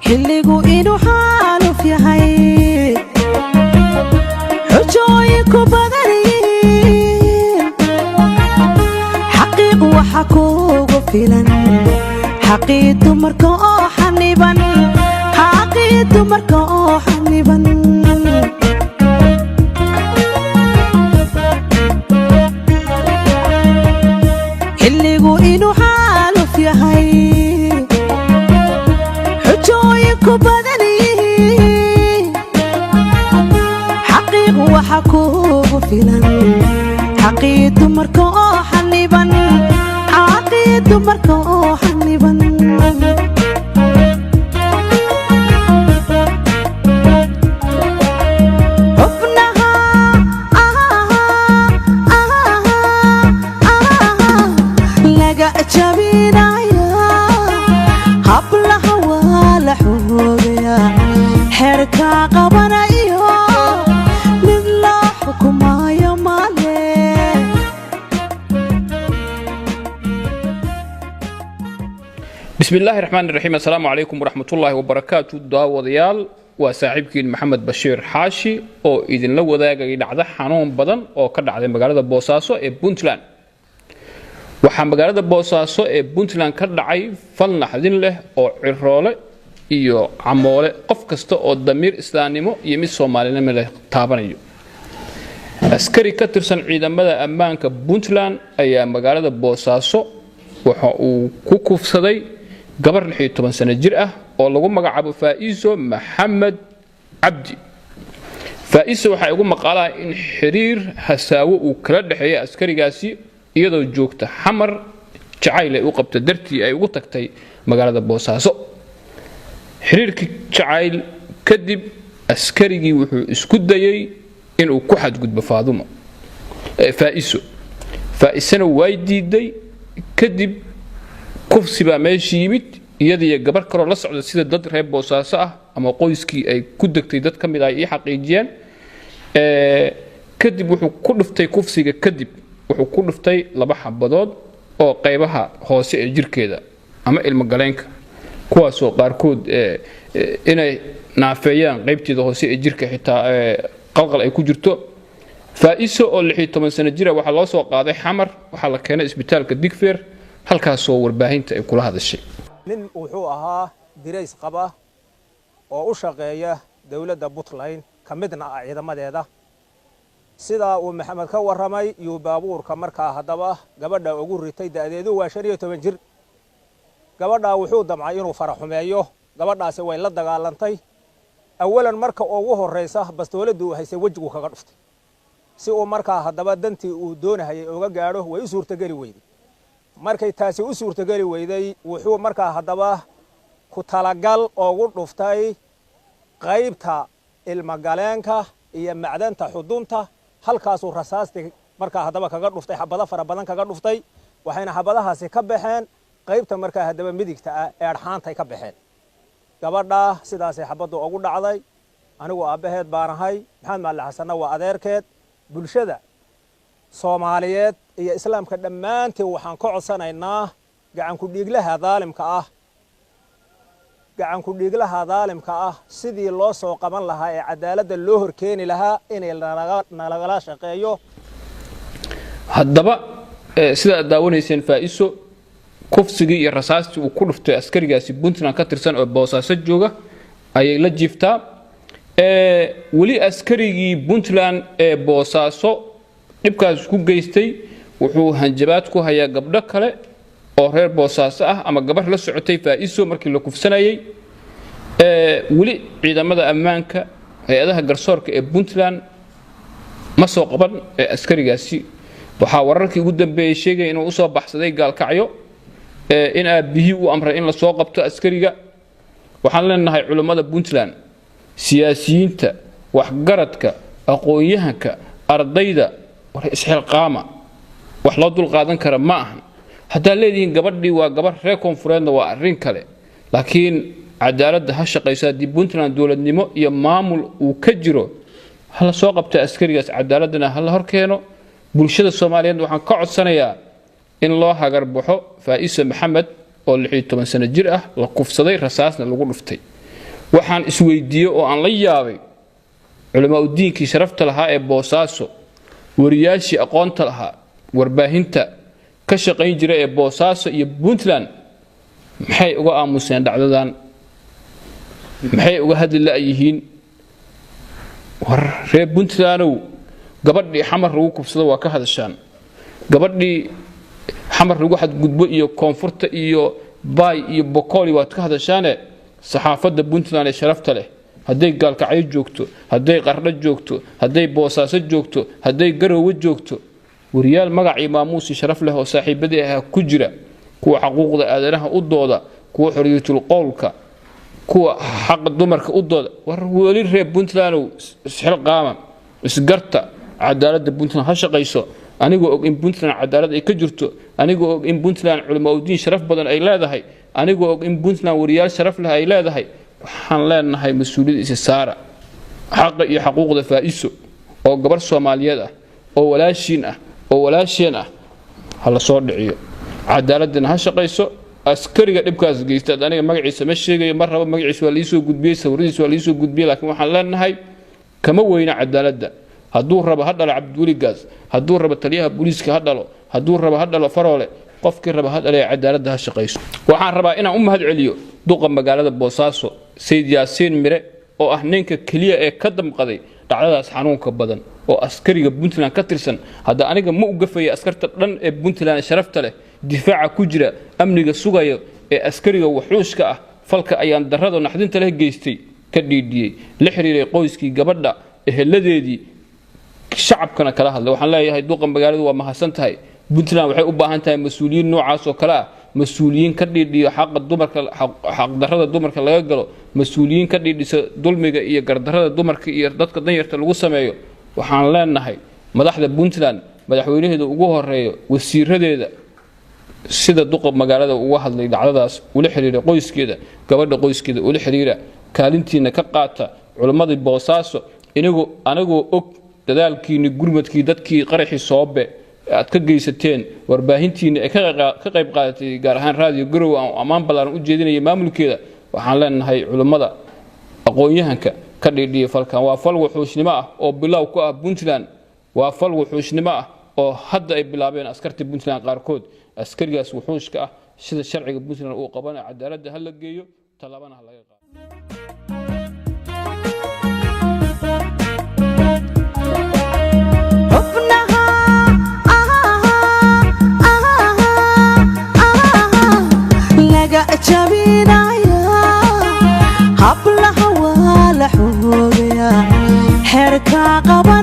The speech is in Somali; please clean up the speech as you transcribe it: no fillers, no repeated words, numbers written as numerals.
xilligu inuu xaaluf yahay xujooyinku badan yihiin xaqiiq waxa kuugu filan xaqii dumarka oo xaniban xaqii dumarka oo xaniban xilligu inuu xaaluf yahay xujooyinku badan yihiin xaqiiq waxa kuugu filan xaqii dumarka oo xaniban xaqii dumarka oo xaniban xerka qabanayo mid la xukumayo male بسم الله الرحمن الرحيم السلام عليكم ورحمة الله وبركاته داوديال وصاحبكين محمد بشير حاشي oo idin la wadaagay dhacdo xanuun badan oo ka dhacday magaalada Boosaaso ee Puntland waxa magaalada Boosaaso ee Puntland ka dhacay fal naxdin leh oo ciroole iyo camoole qof kasta oo damiir islaamnimo iyo mid Soomaalinimo leh taabanayo askari ka tirsan ciidamada ammaanka Puntland ayaa magaalada Boosaaso waxa uu ku kufsaday gabar 16 sano jir ah oo lagu magacaabo Faa'iiso Maxamed Cabdi Faa'iiso waxa ugu maqaalaa in xiriir hasaawo uu kala dhaxeeyo askarigaasi iyadoo joogta xamar jacayl ay u qabto dartii ay ugu tagtay magaalada Boosaaso xiriirkii jacayl kadib askarigii wuxuu isku dayay inuu ku xadgudbo Faa'iisana way diiday kadib kufsi baa meeshii yimid iyadoo gabar kale la socda sida dad reer Boosaaso ah ama qoyskii ay ku degtay dad kamid ah ay xaqiijiyeen kadib wuxuu ku dhuftay kufsiga kadib wuxuu ku dhuftay laba xabadood oo qaybaha hoose ee jirkeeda ama ilmo galeenka kuwaas oo qaarkood inay naafeeyaan qaybteeda hoose ee jirka xitaa qalqal ay ku jirto Faa'iiso oo 16 sano jira waxa loo soo qaaday xamar waxa la keenay isbitaalka Digfeer halkaas oo warbaahinta ay kula hadashay nin wuxuu ahaa dirays qaba oo u shaqeeya dawladda Puntland kamidna ah ciidamadeeda sida uu Maxamed ka waramay iyo baabuurka markaa hadaba gabadha ugu ritay daadeedu waa 15 jir gabadha wuxuu damcay inuu faraxumeeyo gabadhaasi way la dagaalantay awalan marka ugu horeysa bastooladu haysay wajigu kaga dhuftay si uu markaa hadaba dantii uu doonayay uga gaaro way u suurtagali weyday markay taasi u suurtagali weyday wuxuu markaa hadaba ku talagal ugu dhuftay qaybta ilma galeenka iyo macdanta xudunta halkaas uu rasaasti markaa hadaba kaga dhuftay xabada fara badan kaga dhuftay waxayna xabadahaasi ka baxeen qaybta markaa hadaba midigta ah ee dhaxaantay ka baxeen gabadha sidaas ay xabadu ugu dhacday anigu aabaheed baanahay maxamed Maal Xasan waa adeerkeed bulshada Soomaaliyeed iyo islaamka dhamaantii waxaan ka codsanaynaa gacan ku dhiiglaha daalimka ah sidii loo soo qaban lahaa ee cadaaladda loo horkeeni lahaa inay nalagala shaqeeyo haddaba sida daawanayseen Faa'iiso kufsigii iyo rasaastii uu ku dhuftay askarigaasi Puntland ka tirsan oo Boosaaso jooga ayay la jiiftaa wali askarigii Puntland ee Boosaaso dibkaas ku geystay wuxuu hanjabaad ku hayaa gabdho kale oo reer Boosaaso ah ama gabar la socotay Faa'iiso markii la kufsanayay wali ciidamada ammaanka hay'adaha garsoorka ee Puntland ma soo qaban askarigaasi waxa wararkii ugu dambeeyay sheegay inuu u soo baxsaday gaalkacyo in aabihii uu amray in la soo qabto askariga waxaan leenahay culimada Puntland siyaasiyiinta waxgaradka aqoon-yahanka ardayda war isxilqaama wax loo dul qaadan kara ma ahan hadaa leedihiin gabadhii waa gabar reer koonfureedna waa arrin kale laakiin cadaaladda ha shaqaysa dib Puntland dawladnimo iyo maamul uu ka jiro hal soo qabta askarigaas cadaaladna hal hor keeno bulshada Soomaaliyeed waxaan ka codsanayaa in loo hagar baxo Faa'iiso Maxamed oo 16 sano jir ah la kufsaday rasaasna lagu dhuftay waxaan isweydiiyey oo aan la yaabay culamaa u diinkii sharafta lahaa ee Boosaaso wariyaashii aqoonta lahaa warbaahinta ka shaqayn jiray ee Boosaaso iyo Puntland maxay uga aamuseen dhacdadan maxay uga hadli la'yihiin war reer Puntland gabadhii xamar lagu kubsado waa ka hadashaan gabadhii xamar lagu xadgudbo iyo koonfurta iyo baay iyo boqoli waad ka hadashaane saxaafadda Puntland ee sharafta leh hadday gaalkacyo joogto hadday qardho joogto hadday Boosaaso joogto hadday Garowe joogto wariyaal magac maamuusi sharaf leh oo saaxiibadii ah ku jira kuwa xuquuqda aadanaha u dooda kuwa xoriyatul qowlka kuwa xaq dumarka u dooda war wali reer Puntland isxil qaama isgarta cadaaladda Puntland ha shaqayso anigoo og in Puntland cadaalad ay ka jirto anigoo og in Puntland culimo u diin sharaf badan ay leedahay anigoo og in Puntland wariyaal sharaf leh ay leedahay waxaan leenahay mas'uuliyad is saara xaq iyo xuquuqda faa'iiso oo gabar Soomaaliyeed ah oo walaasheen ah hala soo dhiciyo cadaaladna ha shaqayso askariga dhibkaas geystay aniga magaciisa ma sheegayo mar raba magaciisa waa liisoo gudbiyay sawiradiisa waa liisoo gudbiyay laakiin waxaan leenahay kama weyna cadaaladda hadduu rabo ha dhalo Cabdiweli Gaas hadduu rabo taliyaha booliiska ha dhalo hadduu rabo ha dhalo Faroole qofkii raba ha dhalay cadaaladda ha shaqayso waxaan rabaa inaan u mahad celiyo duqa magaalada Boosaaso Sayd Yaasiin Mire oo ah ninka kaliya ee ka damqaday dhacdadaas xanuunka badan oo askariga Puntland ka tirsan hada aniga ma u gafay askarta dhan ee Puntland sharafta leh difaaca ku jira amniga sugayo ee askariga wuxuushka ah falka ayaan darrada naxdinta leh geystay ka dhiidiyay la xiriiray qoyskii gabadha eheladeedii shacabkana kala hadlay waxaan leeyahay duqa magaaladu waa mahadsan tahay Puntland waxay u baahan tahay mas'uuliyiin noocaas oo kala mas'uuliyiin ka dhiidhiyo xaq darrada dumarka laga galo mas'uuliyiin ka dhiidhisa dulmiga iyo gardarrada dumarka iyo dadka danyarta lagu sameeyo waxaan leenahay madaxda Puntland madaxweynaheeda ugu horeeyo wasiiradeeda sida duqa magaalada uga hadlay dhacdadaas ula xiriiray qoyskeeda gabadha qoyskeeda ula xiriira kaalintiina ka qaata culimadii Boosaaso anagoo og dadaalkiina gurmadkii dadkii qaraxii Soobe aad ka geysateen warbaahintiina ay ka qayb qaadatay gaar ahaan raadiyo Garowe oo amaan balaaran u jeedinaya maamulkeeda waxaan leenahay culimada aqoon-yahanka ka dhiidhiya falkan waa fal wuxuusnimo ah oo bilow ku ah Puntland waa fal wuxuusnimo ah oo hadda ay bilaabeen askarta Puntland qaarkood askarigaas wuxuushka ah sida sharciga Puntland uu qabanayo cadaaladda hal la geeyo talabana hal laga qaado hablaha waa la xoogayaa xeerka qaba